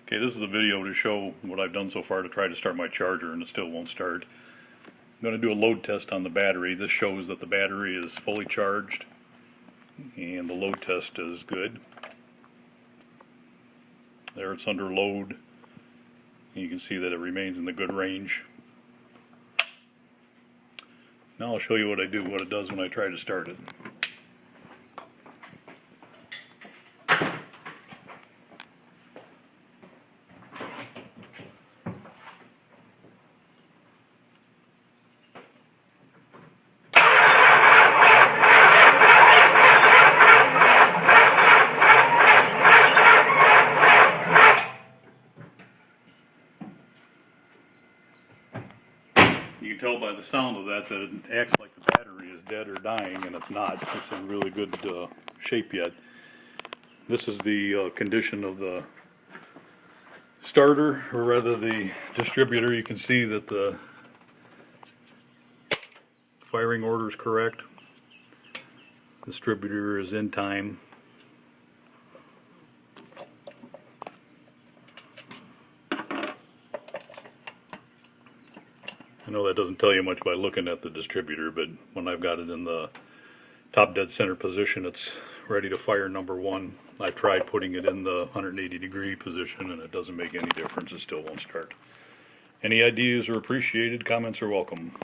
Okay, this is a video to show what I've done so far to try to start my charger and it still won't start. I'm going to do a load test on the battery. This shows that the battery is fully charged and the load test is good. There it's under load. You can see that it remains in the good range. Now I'll show you what it does when I try to start it. You can tell by the sound of that it acts like the battery is dead or dying, and it's not. It's in really good shape yet. This is the condition of the starter, or rather the distributor. You can see that the firing order is correct. The distributor is in time. I know that doesn't tell you much by looking at the distributor, but when I've got it in the top dead center position, it's ready to fire number one. I've tried putting it in the 180 degree position and it doesn't make any difference. It still won't start. Any ideas are appreciated. Comments are welcome.